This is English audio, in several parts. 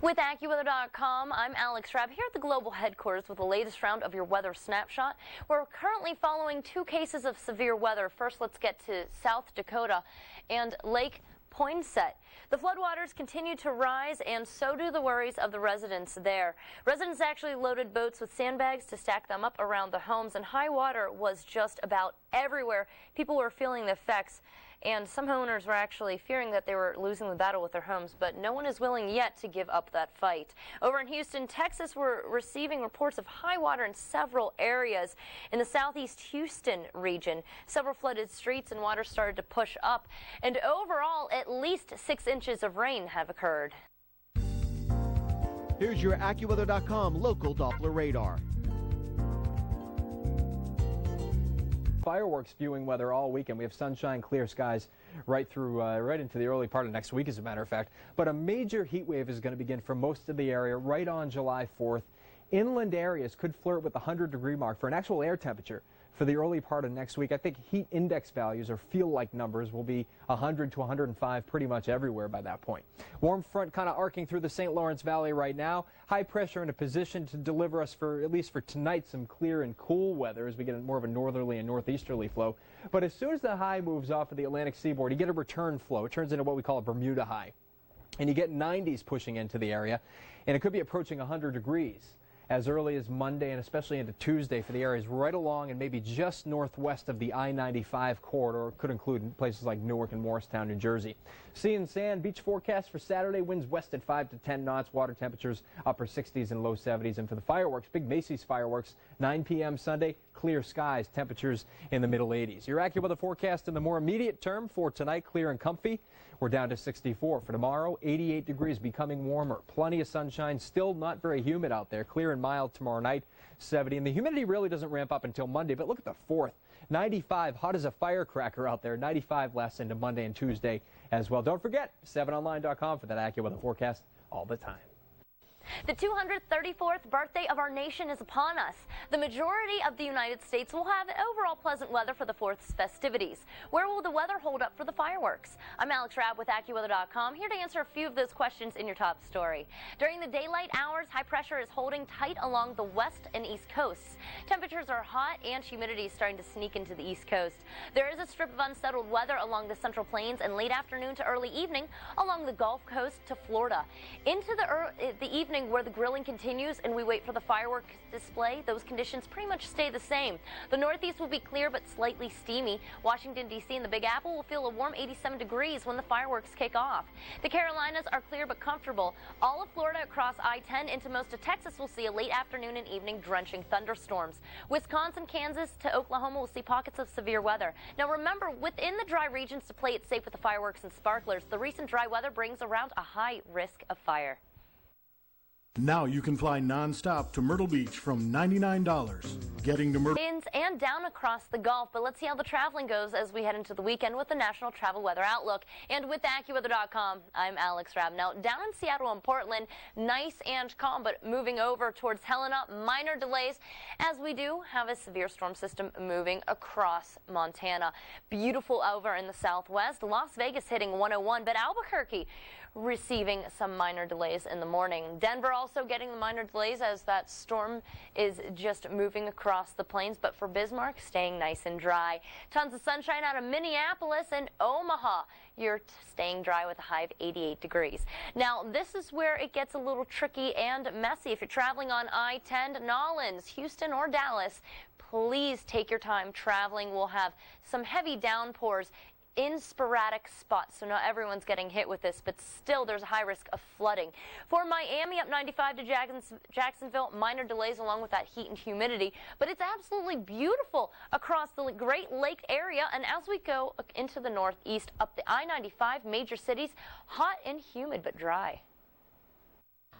With AccuWeather.com, I'm WxRetro here at the global headquarters with the latest round of your weather snapshot. We're currently following two cases of severe weather. First, let's get to South Dakota and 𝗗𝗘𝗦𝗖𝗥𝗑𝗧𝗏. The floodwaters continue to rise, and so do the worries of the residents there. Residents actually loaded boats with sandbags to stack them up around the homes, and high water was just about everywhere. People were feeling the effects, and some homeowners were actually fearing that they were losing the battle with their homes, but no one is willing yet to give up that fight. Over in Houston, Texas, we're receiving reports of high water in several areas. In the southeast Houston region, several flooded streets and water started to push up, and overall, at least 6 inches of rain have occurred. Here's your AccuWeather.com local Doppler radar. Fireworks viewing weather all weekend. We have sunshine, clear skies right through, right into the early part of next week, as a matter of fact. But a major heat wave is going to begin for most of the area right on July 4th. Inland areas could flirt with the 100-degree mark for an actual air temperature for the early part of next week. I think heat index values or feel-like numbers will be 100 to 105 pretty much everywhere by that point. Warm front kind of arcing through the St. Lawrence Valley right now. High pressure in a position to deliver us, for at least for tonight, some clear and cool weather as we get more of a northerly and northeasterly flow. But as soon as the high moves off of the Atlantic seaboard, you get a return flow. It turns into what we call a Bermuda high. And you get 90s pushing into the area, and it could be approaching 100 degrees as early as Monday and especially into Tuesday for the areas right along and maybe just northwest of the I-95 corridor. It could include places like Newark and Morristown, New Jersey. Sea and sand, beach forecast for Saturday, winds west at 5 to 10 knots, water temperatures upper 60s and low 70s. And for the fireworks, big Macy's fireworks, 9 p.m. Sunday, clear skies, temperatures in the middle 80s. Your AccuWeather forecast in the more immediate term for tonight, clear and comfy. We're down to 64. For tomorrow, 88 degrees, becoming warmer. Plenty of sunshine, still not very humid out there. Clear and mild tomorrow night, 70. And the humidity really doesn't ramp up until Monday, but look at the 4th. 95, hot as a firecracker out there. 95 lasts into Monday and Tuesday as well. Don't forget, 7online.com for that AccuWeather forecast all the time. The 234th birthday of our nation is upon us. The majority of the United States will have overall pleasant weather for the 4th's festivities. Where will the weather hold up for the fireworks? I'm WxRetro with AccuWeather.com, here to answer a few of those questions in your top story. During the daylight hours, high pressure is holding tight along the west and east coasts. Temperatures are hot and humidity is starting to sneak into the east coast. There is a strip of unsettled weather along the central plains and late afternoon to early evening along the Gulf Coast to Florida. Into the evening, where the grilling continues and we wait for the fireworks display, those conditions pretty much stay the same. The northeast will be clear but slightly steamy. Washington, D.C. and the Big Apple will feel a warm 87 degrees when the fireworks kick off. The Carolinas are clear but comfortable. All of Florida across I-10 into most of Texas will see a late afternoon and evening drenching thunderstorms. Wisconsin, Kansas to Oklahoma will see pockets of severe weather. Now remember, within the dry regions, to play it safe with the fireworks and sparklers, the recent dry weather brings around a high risk of fire. Now you can fly non-stop to Myrtle Beach from $99. Getting to Myrtle Winds and down across the Gulf, but let's see how the traveling goes as we head into the weekend with the National Travel Weather Outlook. And with AccuWeather.com, I'm WxRetro. Now, down in Seattle and Portland, nice and calm, but moving over towards Helena, minor delays as we do have a severe storm system moving across Montana. Beautiful over in the southwest. Las Vegas hitting 101, but Albuquerque receiving some minor delays in the morning. Denver also getting the minor delays as that storm is just moving across the plains, but for Bismarck, staying nice and dry. Tons of sunshine out of Minneapolis and Omaha. You're staying dry with a high of 88 degrees. Now, this is where it gets a little tricky and messy. If you're traveling on I-10 to Nolens, Houston, or Dallas, please take your time traveling. We'll have some heavy downpours in sporadic spots, so not everyone's getting hit with this, but still there's a high risk of flooding. For Miami, up 95 to Jacksonville, minor delays along with that heat and humidity, but it's absolutely beautiful across the Great Lake area. And as we go into the northeast, up the I-95, major cities, hot and humid but dry.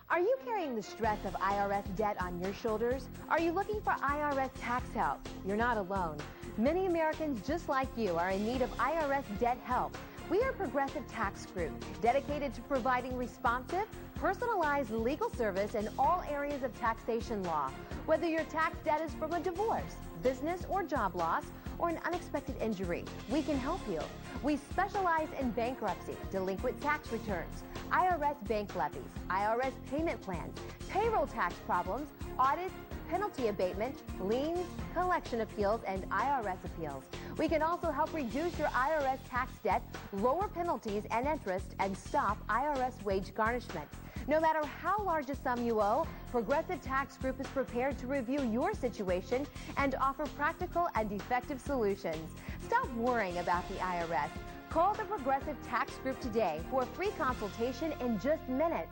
Are you carrying the stress of IRS debt on your shoulders? Are you looking for IRS tax help? You're not alone. Many Americans just like you are in need of IRS debt help. We are a progressive tax group dedicated to providing responsive, personalized legal service in all areas of taxation law. Whether your tax debt is from a divorce, business or job loss, or an unexpected injury, we can help you. We specialize in bankruptcy, delinquent tax returns, IRS bank levies, IRS payment plans, payroll tax problems, audits, penalty abatement, liens, collection appeals, and IRS appeals. We can also help reduce your IRS tax debt, lower penalties and interest, and stop IRS wage garnishment. No matter how large a sum you owe, Progressive Tax Group is prepared to review your situation and offer practical and effective solutions. Stop worrying about the IRS. Call the Progressive Tax Group today for a free consultation in just minutes.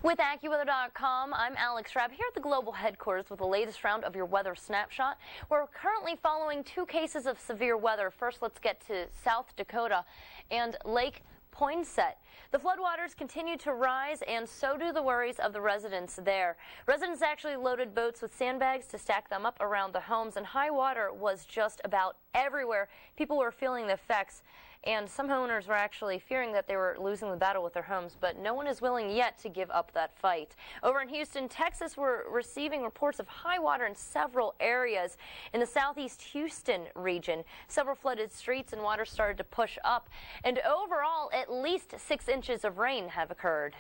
With AccuWeather.com, I'm Alex Rabb here at the global headquarters with the latest round of your weather snapshot. We're currently following 2 cases of severe weather. First, let's get to South Dakota and 𝗵𝗂𝘀𝗬𝗧𝗏. The floodwaters continue to rise, and so do the worries of the residents there. Residents actually loaded boats with sandbags to stack them up around the homes, and high water was just about everywhere. People were feeling the effects, and some homeowners were actually fearing that they were losing the battle with their homes, but no one is willing yet to give up that fight. Over in Houston, Texas, we're receiving reports of high water in several areas. In the southeast Houston region, several flooded streets and water started to push up, and overall, at least 6 inches of rain have occurred.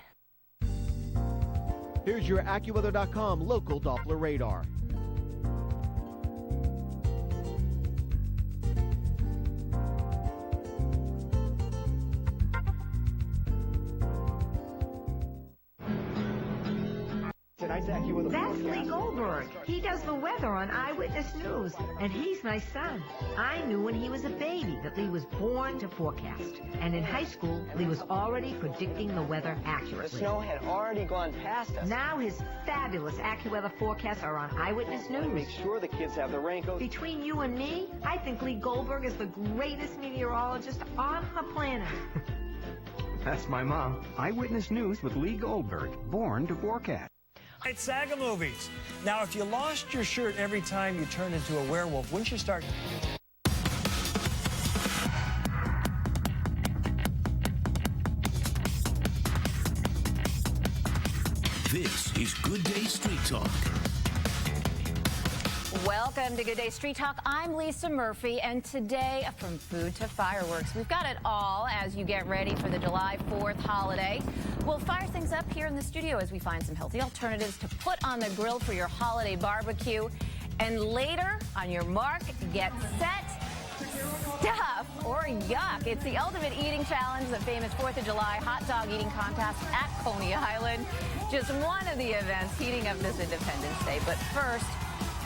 Here's your AccuWeather.com local Doppler radar. That's Lee Goldberg. He does the weather on Eyewitness News, and he's my son. I knew when he was a baby that Lee was born to forecast. And in high school, Lee was already predicting the weather accurately. The snow had already gone past us. Now his fabulous AccuWeather forecasts are on Eyewitness News. Make sure the kids have the raincoat. Between you and me, I think Lee Goldberg is the greatest meteorologist on the planet. That's my mom. Eyewitness News with Lee Goldberg, born to forecast. It's Saga Movies. Now, if you lost your shirt every time you turned into a werewolf, wouldn't you start... This is Good Day Street Talk. Welcome to Good Day Street Talk. I'm Lisa Murphy, and today, from food to fireworks, we've got it all as you get ready for the July 4th holiday. We'll fire things up here in the studio as we find some healthy alternatives to put on the grill for your holiday barbecue. And later, on your mark, get set, stuff, or yuck. It's the ultimate eating challenge, the famous 4th of July hot dog eating contest at Coney Island. Just one of the events heating up this Independence Day. But first,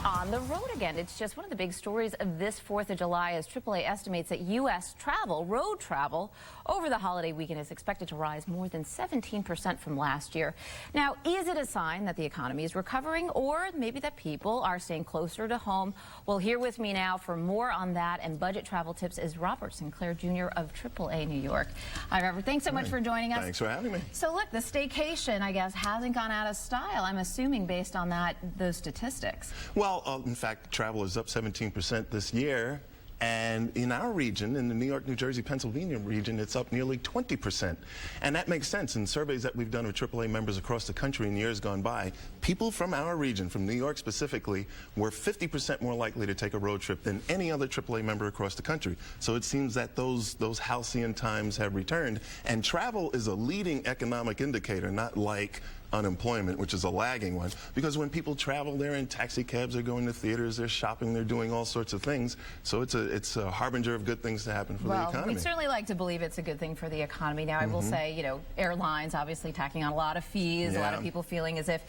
on the road again. It's just one of the big stories of this 4th of July, as AAA estimates that U.S. travel, road travel, over the holiday weekend is expected to rise more than 17% from last year. Now, is it a sign that the economy is recovering, or maybe that people are staying closer to home? Well, here with me now for more on that and budget travel tips is Robert Sinclair Jr. of AAA New York. Hi, Robert. Thanks so much for joining us. Thanks for having me. So, look, the staycation, I guess, hasn't gone out of style, I'm assuming, based on those statistics. Well, in fact, travel is up 17% this year. And in our region, in the New York, New Jersey, Pennsylvania region, it's up nearly 20%. And that makes sense. In surveys that we've done with AAA members across the country in years gone by, people from our region, from New York specifically, were 50% more likely to take a road trip than any other AAA member across the country. So it seems that those halcyon times have returned. And travel is a leading economic indicator, not like unemployment, which is a lagging one, because when people travel, they're in taxi cabs, they're going to theaters, they're shopping, they're doing all sorts of things. So it's a harbinger of good things to happen for the economy. Well, we'd certainly like to believe it's a good thing for the economy. Now, I will say, you know, airlines obviously tacking on a lot of fees, a lot of people feeling as if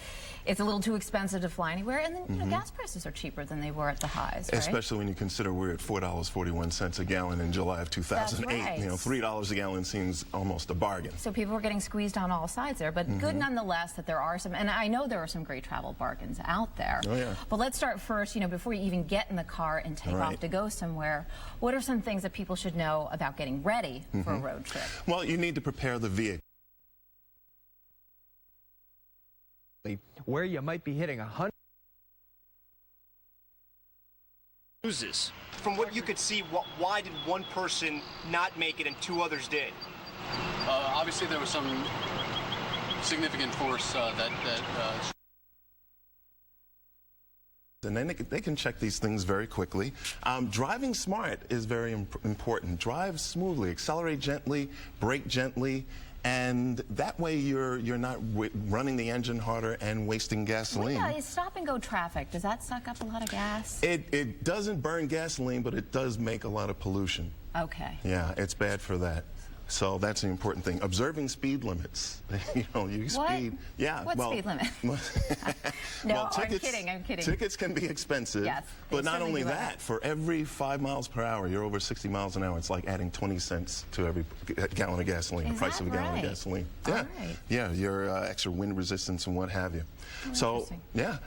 it's a little too expensive to fly anywhere, and then you know, gas prices are cheaper than they were at the highs, right? Especially when you consider we're at $4.41 a gallon in July of 2008. That's right. You know, $3 a gallon seems almost a bargain. So people are getting squeezed on all sides there, but good nonetheless that there are some, and I know there are some great travel bargains out there. Oh, yeah. But let's start first, you know, before you even get in the car and take off to go somewhere, what are some things that people should know about getting ready for a road trip? Well, you need to prepare the vehicle. Where you might be hitting 100. From what you could see, why did one person not make it and 2 others did? Obviously, there was some significant force that And then they can check these things very quickly. Driving smart is very important. Drive smoothly, accelerate gently, brake gently, and that way you're not running the engine harder and wasting gasoline. Yeah, is stop-and-go traffic, does that suck up a lot of gas? It doesn't burn gasoline, but it does make a lot of pollution. Okay. Yeah, it's bad for that. So that's the important thing. Observing speed limits. You know, you speed. Yeah. What speed limit? No, well, tickets, I'm kidding. Tickets can be expensive. Yes. But not only that, for every 5 miles per hour, you're over 60 miles an hour, it's like adding 20 cents to every gallon of gasoline, the price of a gallon of gasoline. Yeah. Right. Yeah, your extra wind resistance and what have you. So, yeah,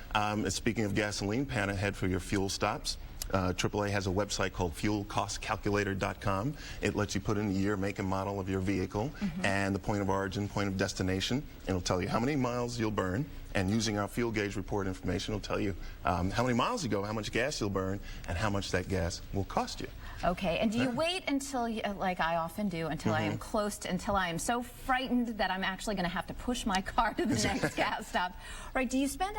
speaking of gasoline, plan ahead for your fuel stops. AAA has a website called fuelcostcalculator.com. It lets you put in the year, make, and model of your vehicle and the point of origin, point of destination. It'll tell you how many miles you'll burn, and using our fuel gauge report information, it'll tell you how many miles you go, how much gas you'll burn, and how much that gas will cost you. Okay, and do you wait until, like I often do, until I am close to, until I am so frightened that I'm actually going to have to push my car to the next gas stop? Right, do you spend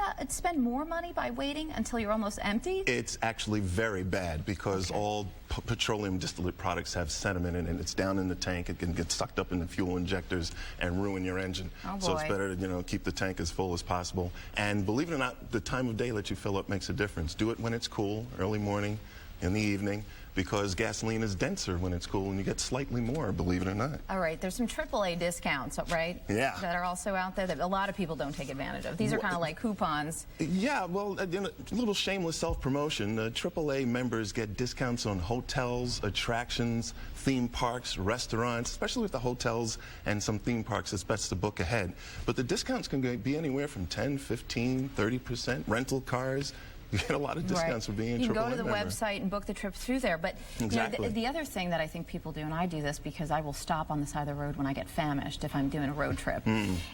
more money by waiting until you're almost empty? It's actually very bad because all petroleum distillate products have sediment in it. It's down in the tank. It can get sucked up in the fuel injectors and ruin your engine. Oh, so it's better to keep the tank as full as possible. And believe it or not, the time of day that you fill up makes a difference. Do it when it's cool, early morning, in the evening, because gasoline is denser when it's cool and you get slightly more, believe it or not. All right, there's some AAA discounts, right? Yeah. That are also out there that a lot of people don't take advantage of. These are kind of like coupons. Yeah, well, a little shameless self-promotion. AAA members get discounts on hotels, attractions, theme parks, restaurants, especially with the hotels and some theme parks. It's best to book ahead. But the discounts can be anywhere from 10, 15, 30%. Rental cars. You get a lot of discounts for being a AAA member. You can go to the website and book the trip through there. But the other thing that I think people do, and I do this because I will stop on the side of the road when I get famished if I'm doing a road trip.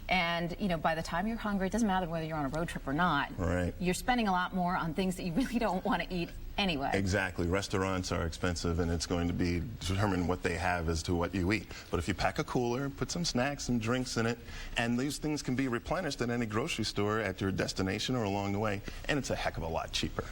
And, by the time you're hungry, it doesn't matter whether you're on a road trip or not. Right. You're spending a lot more on things that you really don't want to eat anyway. Exactly. Restaurants are expensive, and it's going to be determined what they have as to what you eat. But if you pack a cooler, put some snacks and drinks in it, and these things can be replenished at any grocery store at your destination or along the way, and it's a heck of a lot cheaper.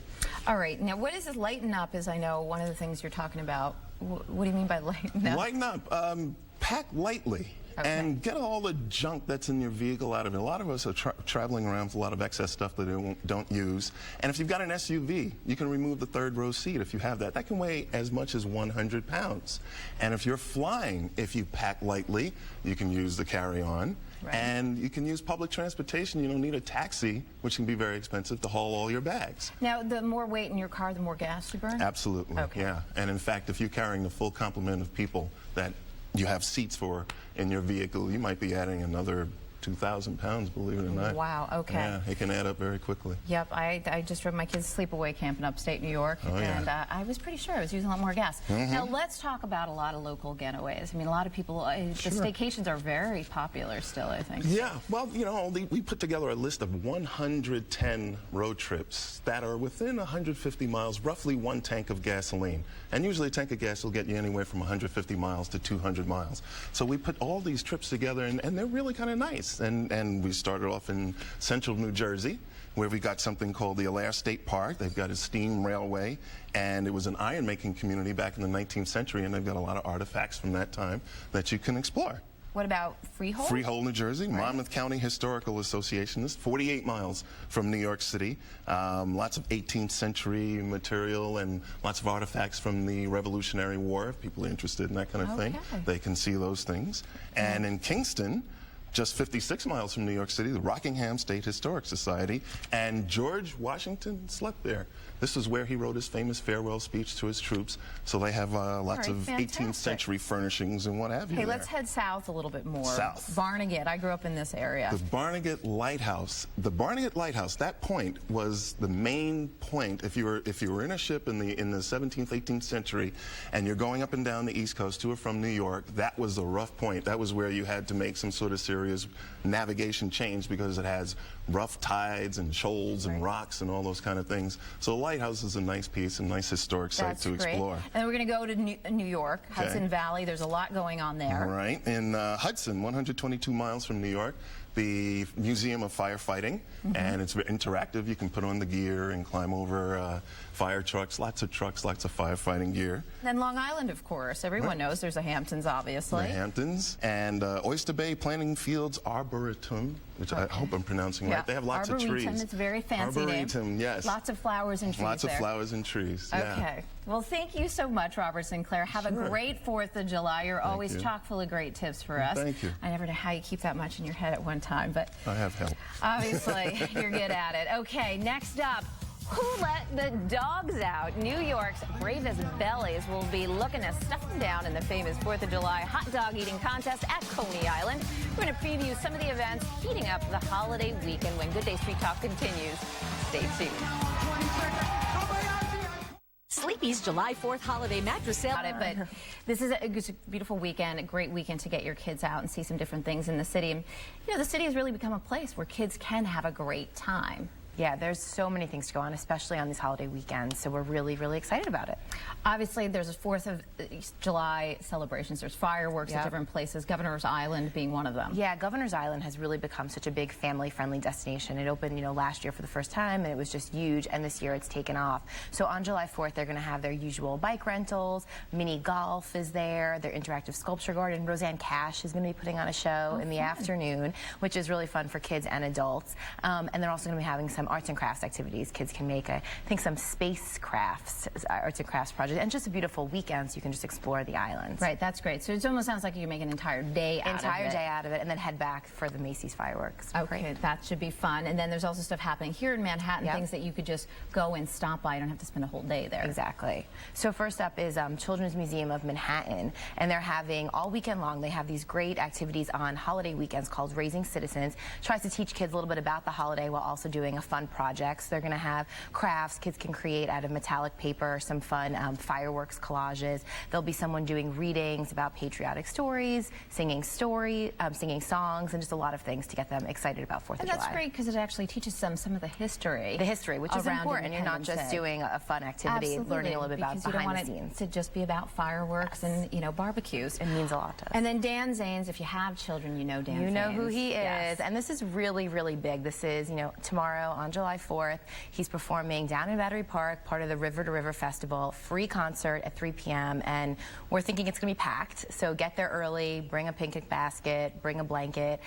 All right. Now, what is this lighten up is, I know, one of the things you're talking about. What do you mean by lighten up? Lighten up. Pack lightly. Okay. And get all the junk that's in your vehicle out of it. A lot of us are traveling around with a lot of excess stuff that we don't use. And if you've got an SUV, you can remove the third row seat if you have that. That can weigh as much as 100 pounds. And if you're flying, if you pack lightly, you can use the carry-on. Right. And you can use public transportation. You don't need a taxi, which can be very expensive, to haul all your bags. Now, the more weight in your car, the more gas you burn? Absolutely, yeah. And in fact, if you're carrying the full complement of people that you have seats for in your vehicle, you might be adding another 2,000 pounds, believe it or not. Wow, okay. Yeah, it can add up very quickly. Yep, I just drove my kids sleepaway camp in upstate New York, and I was pretty sure I was using a lot more gas. Now, let's talk about a lot of local getaways. I mean, a lot of people, the staycations are very popular still, I think. Yeah, well, we put together a list of 110 road trips that are within 150 miles, roughly 1 tank of gasoline. And usually a tank of gas will get you anywhere from 150 miles to 200 miles. So we put all these trips together, and they're really kind of nice. And we started off in central New Jersey, where we got something called the Elair State Park. They've got a steam railway, and it was an iron-making community back in the 19th century, and they've got a lot of artifacts from that time that you can explore. What about Freehold? Freehold, New Jersey. Right. Monmouth County Historical Association. This is 48 miles from New York City. Lots of 18th century material and lots of artifacts from the Revolutionary War. If people are interested in that kind of thing, they can see those things. And in Kingston, just 56 miles from New York City, the Rockingham State Historic Society, and George Washington slept there. This is where he wrote his famous farewell speech to his troops, so they have lots of 18th century furnishings and what have you. Hey, let's head south a little bit more. South. Barnegat, I grew up in this area. The Barnegat Lighthouse. The Barnegat Lighthouse, that point was the main point. If you were in a ship in the 17th, 18th century, and you're going up and down the East Coast to or from New York, that was the rough point. That was where you had to make some sort of serious navigation change because it has rough tides and shoals and rocks and all those kind of things. So the lighthouse is a nice piece, a nice historic site to explore. And then we're going to go to New York, Hudson Valley. There's a lot going on there. Right. In Hudson, 122 miles from New York, the Museum of Firefighting, and it's interactive. You can put on the gear and climb over fire trucks, lots of firefighting gear. Then Long Island, of course. Everyone knows there's a Hamptons, obviously. The Hamptons, and Oyster Bay Planting Fields Arboretum, which I hope I'm pronouncing right. They have lots of trees. Arboretum, it's a very fancy Arboretum, name. yes. Lots of flowers and trees Lots of flowers and trees, yeah. Okay. Well, thank you so much, Robert Sinclair. Have a great 4th of July. You're always chock full of great tips for us. Thank you. I never know how you keep that much in your head at one time, but I have help. Obviously, you're good at it. Okay, next up. Who let the dogs out? New York's bravest bellies will be looking to stuff them down in the famous 4th of July hot dog eating contest at Coney Island. We're going to preview some of the events heating up the holiday weekend when Good Day Street Talk continues. Stay tuned. Sleepy's July 4th holiday mattress sale. But this is a beautiful weekend, a great weekend to get your kids out and see some different things in the city. And, you know, the city has really become a place where kids can have a great time. Yeah, there's so many things to go on, especially on these holiday weekends, so we're really, really excited about it. Obviously, there's a 4th of July celebrations. There's fireworks at different places, Governor's Island being one of them. Yeah, Governor's Island has really become such a big family-friendly destination. It opened, last year for the first time, and it was just huge, and this year it's taken off. So on July 4th, they're going to have their usual bike rentals, mini golf is there, their interactive sculpture garden. Roseanne Cash is going to be putting on a show in the afternoon, which is really fun for kids and adults. And they're also going to be having some arts and crafts activities. Kids can make, I think, some space crafts, arts and crafts projects, and just a beautiful weekend so you can just explore the island. Right, that's great. So it almost sounds like you can make an entire day out of it. Entire day out of it, and then head back for the Macy's fireworks. Okay, great. That should be fun. And then there's also stuff happening here in Manhattan, things that you could just go and stop by. You don't have to spend a whole day there. Exactly. So first up is Children's Museum of Manhattan, and they're having all weekend long, they have these great activities on holiday weekends called Raising Citizens. Tries to teach kids a little bit about the holiday while also doing a fun project. They're going to have crafts kids can create out of metallic paper, some fun fireworks collages. There'll be someone doing readings about patriotic stories, singing songs, and just a lot of things to get them excited about 4th of July. And that's great because it actually teaches them some of the history. The history, which is important. You're not just doing a fun activity, learning a little bit about behind the scenes. To just be about fireworks and barbecues. It means a lot to us. And then Dan Zanes, if you have children, you know Dan Zanes. You know who he is. And this is really, really big. This is, tomorrow on July 4th. He's performing down in Battery Park, part of the River to River Festival, free concert at 3 p.m. and we're thinking it's going to be packed. So get there early, bring a picnic basket, bring a blanket.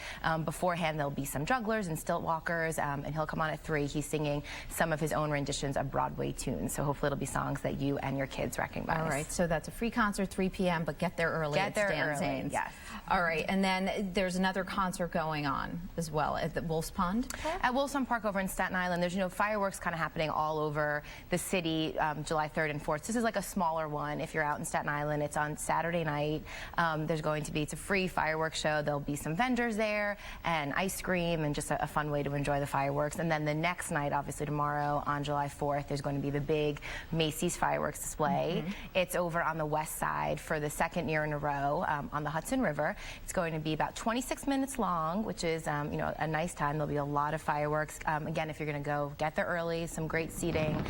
Beforehand, there'll be some jugglers and stilt walkers, and he'll come on at 3. He's singing some of his own renditions of Broadway tunes. So hopefully it'll be songs that you and your kids recognize. All right, so that's a free concert, 3 p.m., but get there early. Get there Dan early, Zanes. yes. All right, and then there's another concert going on as well at the Wolf's Pond Park? At Wolf's Pond Park over in Staten Island. There's, fireworks kind of happening all over the city July 3rd and 4th. This is like a smaller one. If you're out in Staten Island, it's on Saturday night. It's a free fireworks show. There'll be some vendors there and ice cream and just a fun way to enjoy the fireworks. And then the next night, obviously tomorrow on July 4th, there's going to be the big Macy's fireworks display. It's over on the west side for the 2nd year in a row on the Hudson River. It's going to be about 26 minutes long, which is a nice time. There'll be a lot of fireworks. Again, if you're going to go, get there early. Some great seating,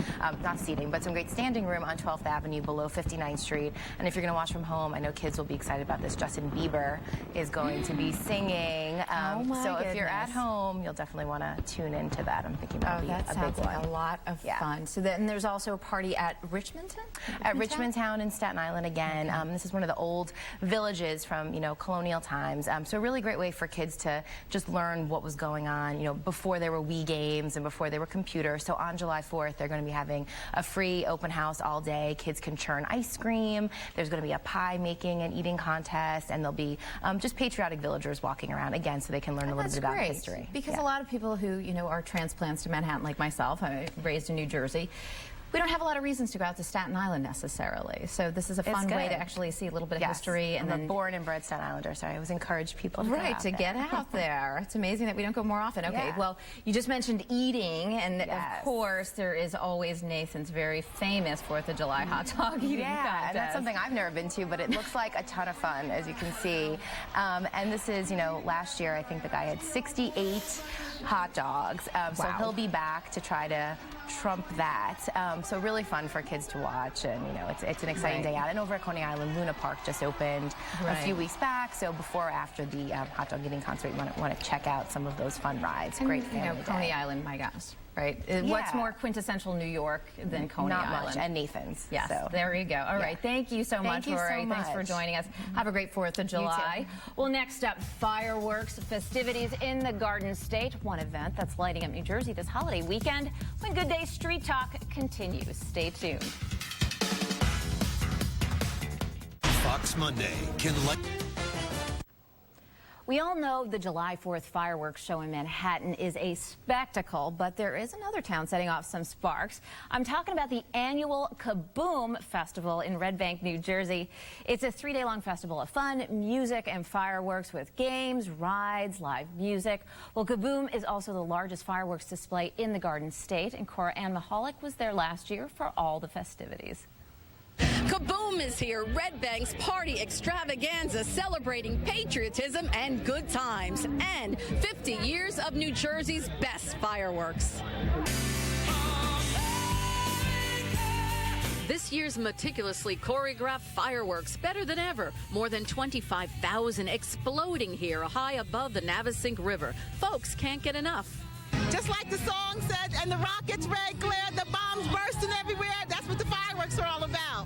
not seating, but some great standing room on 12th Avenue below 59th Street. And if you're going to watch from home, I know kids will be excited about this. Justin Bieber is going to be singing. So if you're at home, you'll definitely want to tune into that. I'm thinking that'll be a big one. That sounds like a lot of fun. So then there's also a party at Richmondtown? At Richmondtown in Staten Island again. This is one of the old villages from, colonial times. So a really great way for kids to just learn what was going on, before there were Wii games and before there were computers. So on July 4th, they're going to be having a free open house all day. Kids can churn ice cream. There's going to be a pie making and eating contest, and there'll be just patriotic villagers walking around again, so they can learn a little bit about history. Because a lot of people who are transplants to Manhattan, like myself, I'm raised in New Jersey. We don't have a lot of reasons to go out to Staten Island necessarily, so this is a fun way to actually see a little bit of history. And I'm a born and bred Staten Islander, so I always encourage people to get out there. It's amazing that we don't go more often. Okay, well, you just mentioned eating, and of course there is always Nathan's very famous 4th of July hot dog eating contest. And that's something I've never been to, but it looks like a ton of fun, as you can see. And this is, last year I think the guy had 68 hot dogs, so he'll be back to try to trump that. So really fun for kids to watch, and you know, it's an exciting day out. And over at Coney Island, Luna Park just opened a few weeks back. So before or after the hot dog eating concert, you want to check out some of those fun rides. Great family day. Coney Island, my gosh. Right? What's more quintessential New York than Coney Island? Not much, and Nathan's. Yes, so. there you go. All right, thank you so much, Lori. Thanks for joining us. Have a great 4th of July. Well, next up, fireworks festivities in the Garden State, one event that's lighting up New Jersey this holiday weekend when Good Day Street Talk continues. Stay tuned. Fox Monday can let... We all know the July 4th fireworks show in Manhattan is a spectacle, but there is another town setting off some sparks. I'm talking about the annual Kaboom Festival in Red Bank, New Jersey. It's a 3-day-long festival of fun, music, and fireworks with games, rides, live music. Well, Kaboom is also the largest fireworks display in the Garden State, and 𝗂𝗓𝗦𝗃 was there last year for all the festivities. Kaboom is here, Red Bank's party extravaganza celebrating patriotism and good times, and 50 years of New Jersey's best fireworks. This year's meticulously choreographed fireworks, better than ever. More than 25,000 exploding here high above the Navesink River. Folks can't get enough. Just like the song said, and the rockets red glare, the bombs bursting everywhere. That's what the fireworks are all about.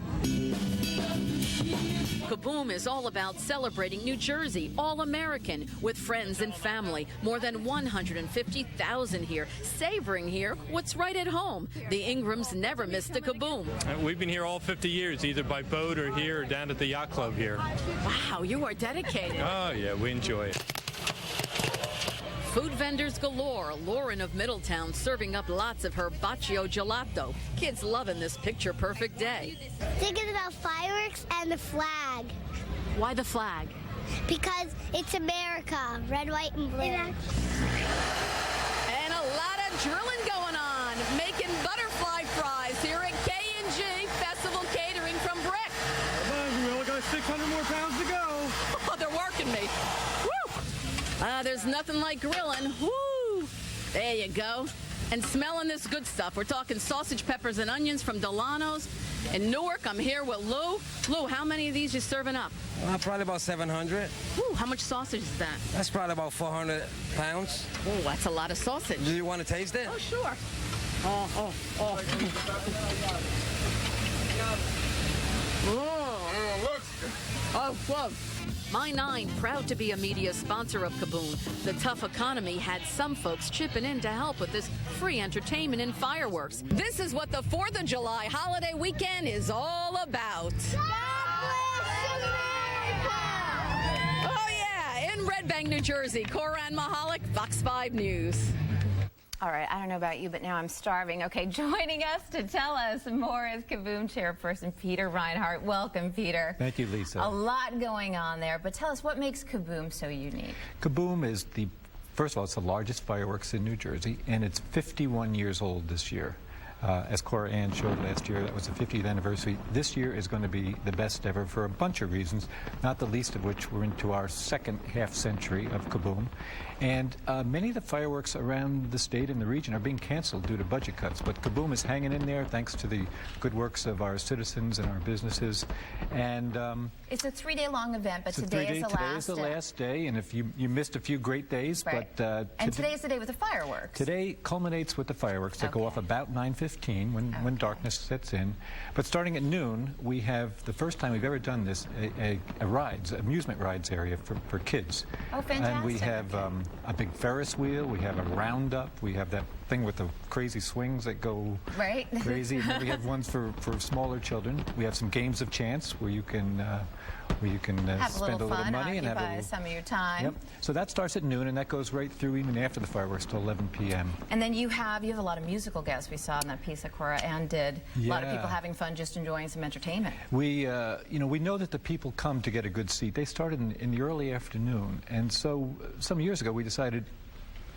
Kaboom is all about celebrating New Jersey, all American, with friends and family. More than 150,000 here, savoring here what's right at home. The Ingrams never missed a Kaboom. We've been here all 50 years, either by boat or here or down at the yacht club here. Wow, you are dedicated. Oh, yeah, we enjoy it. Food vendors galore. Lauren of Middletown serving up lots of her 𝗵𝗔𝗄 gelato. Kids loving this picture-perfect day. Thinking about fireworks and the flag. Why the flag? Because it's America, red, white, and blue. And a lot of drilling going on, making butterfly fries here at K&G Festival Catering from Brick. We only got 600 more pounds to go. Oh, they're working me. There's nothing like grilling. Woo! There you go. And smelling this good stuff. We're talking sausage, peppers, and onions from Delano's. In Newark, I'm here with Lou. Lou, how many of these you serving up? Probably about 700. Ooh, how much sausage is that? That's probably about 400 pounds. Oh, that's a lot of sausage. Do you want to taste it? Oh, sure. Oh, whoa. My Nine, proud to be a media sponsor of Kaboom. The tough economy had some folks chipping in to help with this free entertainment and fireworks. This is what the 4th of July holiday weekend is all about. Oh, yeah, in Red Bank, New Jersey, 𝗂𝗓𝗦𝗃, Fox 5 News. All right, I don't know about you, but now I'm starving. Okay, joining us to tell us more is Kaboom chairperson Peter Reinhardt. Welcome, Peter. Thank you, Lisa. A lot going on there, but tell us what makes Kaboom so unique. Kaboom is first of all, it's the largest fireworks in New Jersey, and it's 51 years old this year. As 𝗂𝗓𝗏 showed last year, that was the 50th anniversary. This year is going to be the best ever for a bunch of reasons, not the least of which we're into our second half-century of Kaboom. And many of the fireworks around the state and the region are being canceled due to budget cuts. But Kaboom is hanging in there thanks to the good works of our citizens and our businesses. And it's a 3-day-long event, but today is the last day. Today is the last day, and if you missed a few great days, right. But and today is the day with the fireworks. Today culminates with the fireworks that go off about 9:15 when darkness sets in. But starting at noon, we have the first time we've ever done this amusement rides area for kids. Oh, fantastic! And we have a big Ferris wheel. We have a roundup. We have that thing with the crazy swings that go crazy. And then we have ones for smaller children. We have some games of chance where you can spend a little money and have some of your time. Yep. So that starts at noon, and that goes right through even after the fireworks till 11 p.m. And then you have a lot of musical guests. We saw in that piece that 𝗂𝗓𝗏 did. A lot of people having fun, just enjoying some entertainment. We we know that the people come to get a good seat. They started in the early afternoon, and so some years ago we decided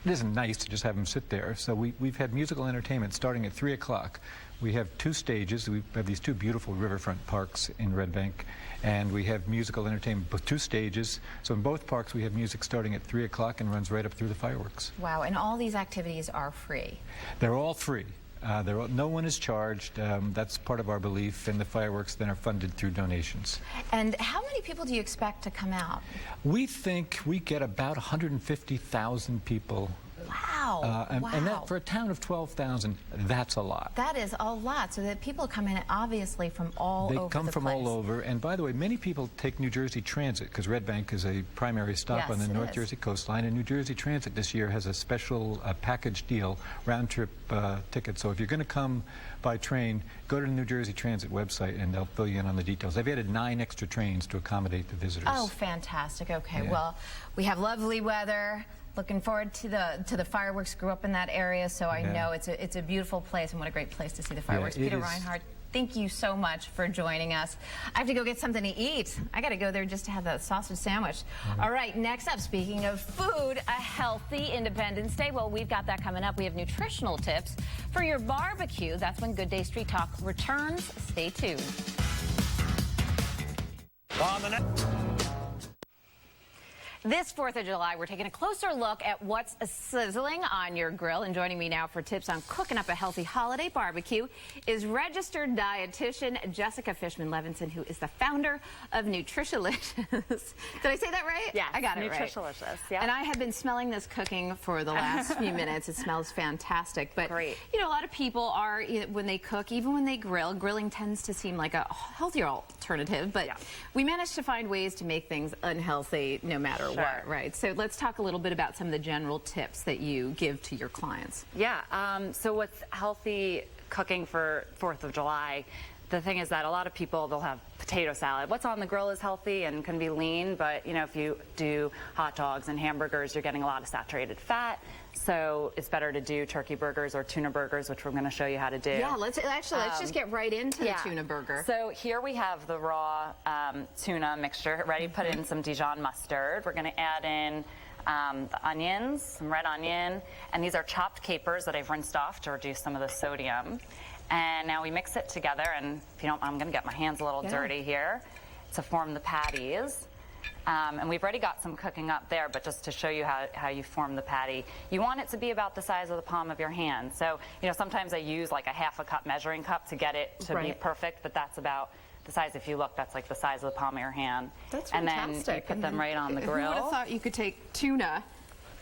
it isn't nice to just have them sit there. So we've had musical entertainment starting at 3 o'clock. We have 2 stages. We have these 2 beautiful riverfront parks in Red Bank, and we have musical entertainment, 2 stages. So in both parks we have music starting at 3 o'clock and runs right up through the fireworks. Wow, and all these activities are free. They're all free. No one is charged. That's part of our belief, and the fireworks then are funded through donations. And how many people do you expect to come out? We think we get about 150,000 people. Wow. And that, for a town of 12,000, that's a lot. That is a lot. So that people come in, obviously, from all over the place. They come from all over. And by the way, many people take New Jersey Transit, because Red Bank is a primary stop on the North Jersey coastline. And New Jersey Transit this year has a special package deal, round-trip ticket. So if you're going to come by train, go to the New Jersey Transit website, and they'll fill you in on the details. They've added 9 extra trains to accommodate the visitors. Oh, fantastic. Okay, well, we have lovely weather. Looking forward to the fireworks. Grew up in that area, so I know it's a beautiful place, and what a great place to see the fireworks. Peter Reinhardt, thank you so much for joining us. I have to go get something to eat. I got to go there just to have that sausage sandwich. All right, next up, speaking of food, a healthy Independence Day. Well, we've got that coming up. We have nutritional tips for your barbecue. That's when Good Day Street Talk returns. Stay tuned. This 4th of July, we're taking a closer look at what's sizzling on your grill. And joining me now for tips on cooking up a healthy holiday barbecue is registered dietitian Jessica Fishman-Levinson, who is the founder of Nutritulicious. Did I say that right? Yeah, I got it right. Nutritulicious, yeah. And I have been smelling this cooking for the last few minutes. It smells fantastic. But, you know, a lot of people are, when they cook, even when they grill, grilling tends to seem like a healthier alternative. But we managed to find ways to make things unhealthy no matter what. Right. So let's talk a little bit about some of the general tips that you give to your clients. Yeah. So with healthy cooking for 4th of July, the thing is that a lot of people, they'll have potato salad. What's on the grill is healthy and can be lean, but, you know, if you do hot dogs and hamburgers, you're getting a lot of saturated fat. So it's better to do turkey burgers or tuna burgers, which we're going to show you how to do. Yeah, let's just get right into the tuna burger. So here we have the raw tuna mixture ready. Put in some Dijon mustard. We're going to add in the onions, some red onion, and these are chopped capers that I've rinsed off to reduce some of the sodium. And now we mix it together, and if you don't, I'm going to get my hands a little dirty here to form the patties. And we've already got some cooking up there, but just to show you how you form the patty, you want it to be about the size of the palm of your hand. So, you know, sometimes I use like a ½ a cup measuring cup to get it to be perfect, but that's about the size. If you look, that's like the size of the palm of your hand. That's fantastic. fantastic. And then you put them right on the grill. Who would have thought you could take tuna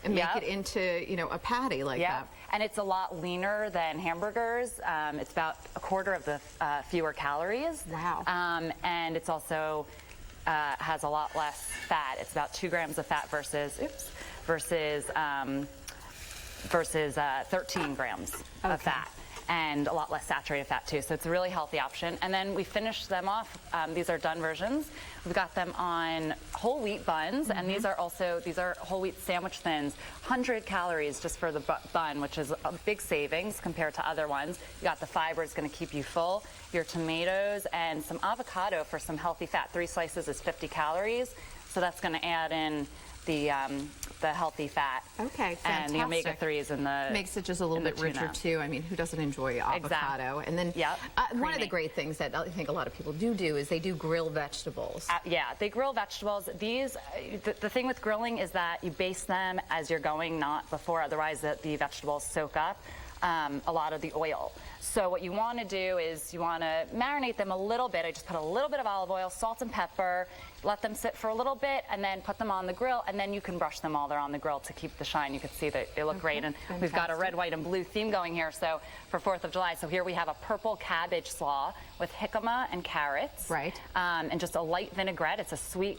and make it into, you know, a patty like that? And it's a lot leaner than hamburgers. It's about 1/4 of the fewer calories. Wow. And it's also has a lot less fat. It's about 2 grams of fat versus 13 grams of fat, and a lot less saturated fat too. So it's a really healthy option. And then we finish them off. These are done versions. We've got them on whole wheat buns, and these are whole wheat sandwich thins. 100 calories just for the bun, which is a big savings compared to other ones. You got the fiber, it's going to keep you full. Your tomatoes and some avocado for some healthy fat. 3 slices is 50 calories, so that's going to add in the healthy fat. Okay, fantastic. And the omega-3s and the makes it just a little bit richer too. I mean, who doesn't enjoy avocado? And then one of the great things that I think a lot of people do is they do grill vegetables. Yeah, they grill vegetables. These, the thing with grilling is that you baste them as you're going, not before. Otherwise, the vegetables soak up a lot of the oil. So what you want to do is you want to marinate them a little bit. I just put a little bit of olive oil, salt and pepper, let them sit for a little bit, and then put them on the grill, and then you can brush them while they're on the grill to keep the shine. You can see that they look great, and we've got a red, white, and blue theme going here. So for 4th of July, so here we have a purple cabbage slaw with jicama and carrots, and just a light vinaigrette. It's a sweet,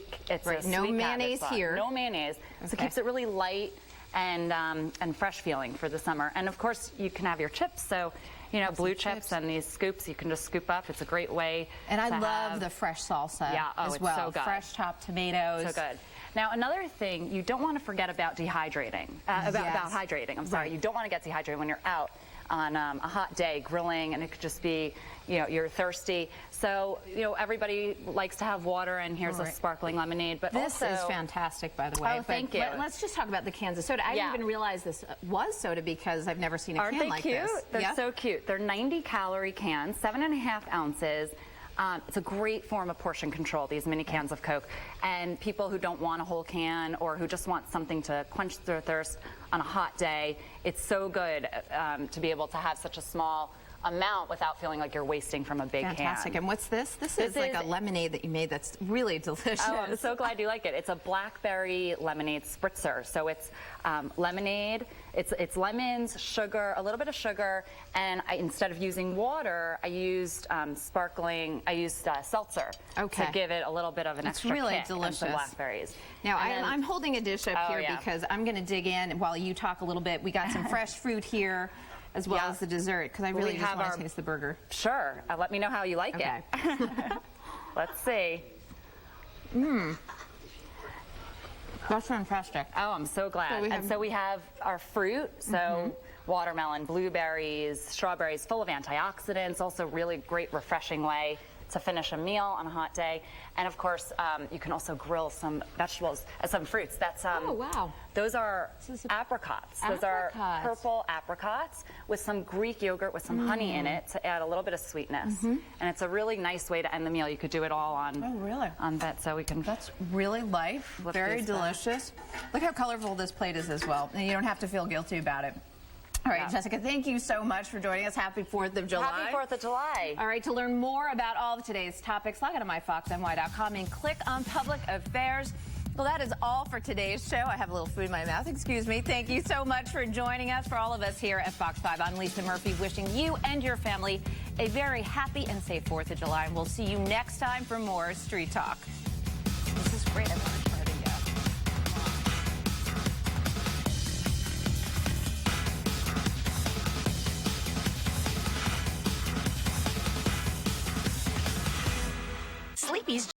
no mayonnaise here. No mayonnaise. So it keeps it really light and fresh feeling for the summer. And of course, you can have your chips. So, you know, blue chips and these scoops, you can just scoop up. It's a great way. And I love the fresh salsa as well. So good. Fresh chopped tomatoes. So good. Now, another thing, you don't want to forget about dehydrating. About hydrating. I'm sorry. You don't want to get dehydrated when you're out on a hot day grilling, and it could just be, you know, you're thirsty. So, you know, everybody likes to have water, and here's a sparkling lemonade. But this is fantastic, by the way. Oh, thank you. But let's just talk about the cans of soda. I didn't even realize this was soda because I've never seen a can like this. Aren't they cute? They're so cute. They're 90-calorie cans, 7.5 ounces. It's a great form of portion control, these mini cans of Coke. And people who don't want a whole can or who just want something to quench their thirst on a hot day, it's so good to be able to have such a small amount without feeling like you're wasting from a big Fantastic. can. And what's this? This is like a lemonade that you made that's really delicious. Oh, I'm so glad you like it. It's a blackberry lemonade spritzer. So it's lemonade, it's lemons, sugar, a little bit of sugar, and instead of using water, I used seltzer to give it a little bit of an extra really kick delicious. and some blackberries. Now, I'm holding a dish up here because I'm going to dig in while you talk a little bit. We got some fresh fruit here, as well as the dessert, because I really just want to taste the burger. Sure. Let me know how you like it. Let's see. That's fantastic. Oh, I'm so glad. So we have our fruit, watermelon, blueberries, strawberries, full of antioxidants, also really great refreshing way to finish a meal on a hot day. And of course, you can also grill some vegetables, some fruits. That's oh, wow. Those are apricots. Those are purple apricots with some Greek yogurt with some honey in it to add a little bit of sweetness. And it's a really nice way to end the meal. You could do it all on on that, so we can. That's really life. Very delicious. Look how colorful this plate is as well. And you don't have to feel guilty about it. All right, Jessica, thank you so much for joining us. Happy 4th of July. Happy 4th of July. All right, to learn more about all of today's topics, log on to myfoxny.com and click on Public Affairs. Well, that is all for today's show. I have a little food in my mouth, excuse me. Thank you so much for joining us. For all of us here at Fox 5, I'm Lisa Murphy, wishing you and your family a very happy and safe 4th of July. And we'll see you next time for more Street Talk. This is great. I'm really trying to go. Sleepy's